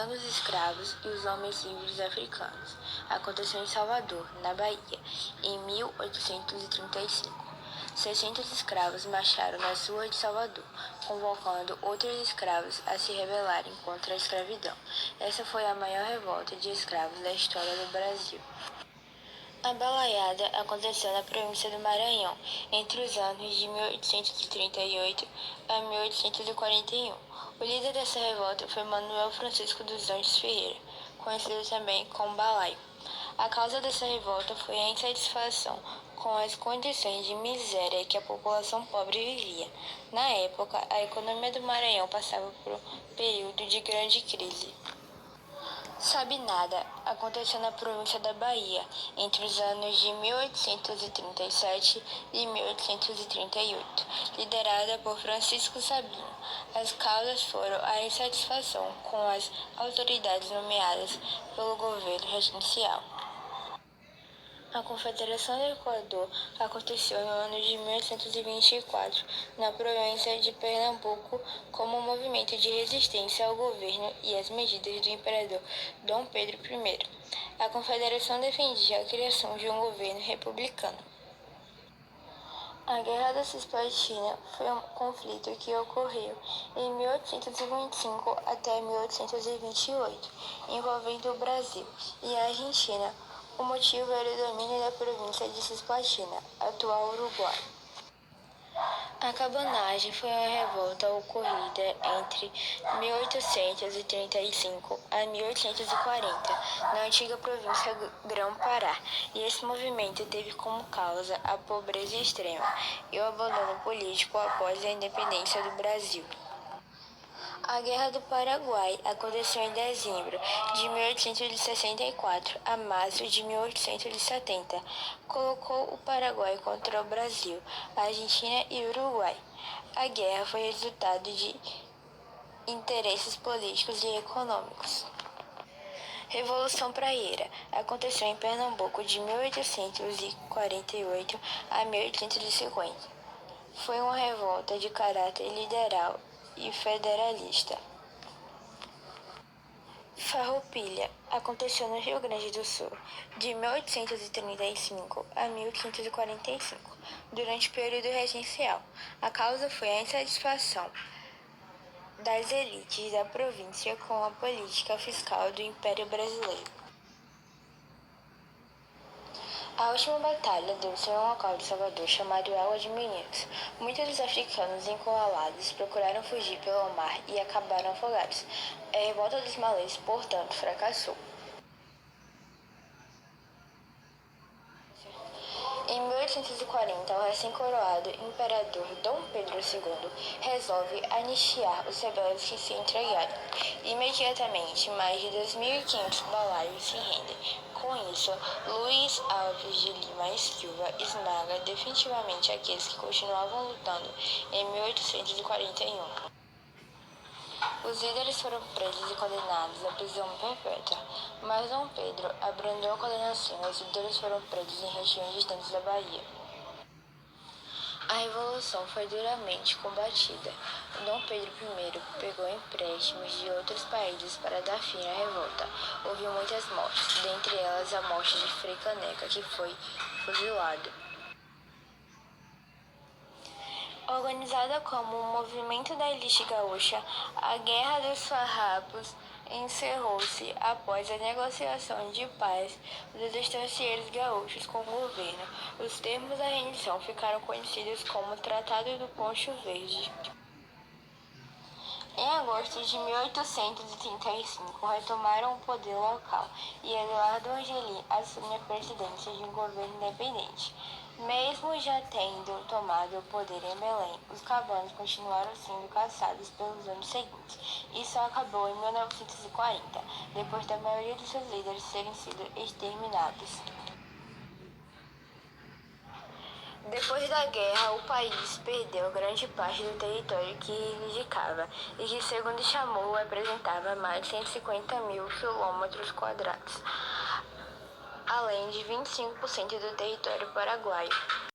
negros escravos e os homens livres africanos. Aconteceu em Salvador, na Bahia, em 1835. 600 escravos marcharam nas ruas de Salvador, convocando outros escravos a se rebelarem contra a escravidão. Essa foi a maior revolta de escravos da história do Brasil. A balaiada aconteceu na província do Maranhão, entre os anos de 1838 a 1841. O líder dessa revolta foi Manuel Francisco dos Anjos Ferreira, conhecido também como Balaio. A causa dessa revolta foi a insatisfação com as condições de miséria que a população pobre vivia. Na época, a economia do Maranhão passava por um período de grande crise. Sabinada aconteceu na província da Bahia, entre os anos de 1837 e 1838, liderada por Francisco Sabino. As causas foram a insatisfação com as autoridades nomeadas pelo governo regencial. A Confederação do Equador aconteceu no ano de 1824, na província de Pernambuco, como um movimento de resistência ao governo e às medidas do imperador Dom Pedro I. A Confederação defendia a criação de um governo republicano. A Guerra da Cisplatina foi um conflito que ocorreu em 1825 até 1828, envolvendo o Brasil e a Argentina. O motivo era o domínio da província de Cisplatina, atual Uruguai. A cabanagem foi uma revolta ocorrida entre 1835 a 1840, na antiga província Grão-Pará, e esse movimento teve como causa a pobreza extrema e o abandono político após a independência do Brasil. A Guerra do Paraguai aconteceu em dezembro de 1864 a março de 1870. Colocou o Paraguai contra o Brasil, a Argentina e o Uruguai. A guerra foi resultado de interesses políticos e econômicos. Revolução Praieira aconteceu em Pernambuco de 1848 a 1850. Foi uma revolta de caráter liberal e federalista. Farroupilha aconteceu no Rio Grande do Sul, de 1835 a 1545, durante o período regencial. A causa foi a insatisfação das elites da província com a política fiscal do Império Brasileiro. A última batalha deu-se em um local de Salvador chamado Água de Meninos. Muitos dos africanos encurralados procuraram fugir pelo mar e acabaram afogados. A revolta dos malês, portanto, fracassou. Em 1840, o recém-coroado imperador Dom Pedro II resolve anistiar os rebeldes que se entregaram. Imediatamente, mais de 2.500 balaios se rendem. Com isso, Luís Alves de Lima e Silva esmaga definitivamente aqueles que continuavam lutando em 1841. Os líderes foram presos e condenados à prisão perpétua, mas Dom Pedro abrandou a condenação e os líderes foram presos em regiões distantes da Bahia. A revolução foi duramente combatida. Dom Pedro I pegou empréstimos de outros países para dar fim à revolta. Houve muitas mortes, dentre elas a morte de Frei Caneca, que foi fuzilado. Organizada como um movimento da elite gaúcha, a Guerra dos Farrapos encerrou-se após a negociação de paz dos estancieiros gaúchos com o governo. Os termos da rendição ficaram conhecidos como Tratado do Poncho Verde. Em agosto de 1835, retomaram o poder local e Eduardo Angelim assume a presidência de um governo independente. Mesmo já tendo tomado o poder em Belém, os cabanos continuaram sendo caçados pelos anos seguintes. Isso acabou em 1940, depois da maioria de seus líderes terem sido exterminados. Depois da guerra, o país perdeu grande parte do território que reivindicava e que, segundo chamou, representava mais de 150.000 quilômetros quadrados, além de 25% do território paraguaio.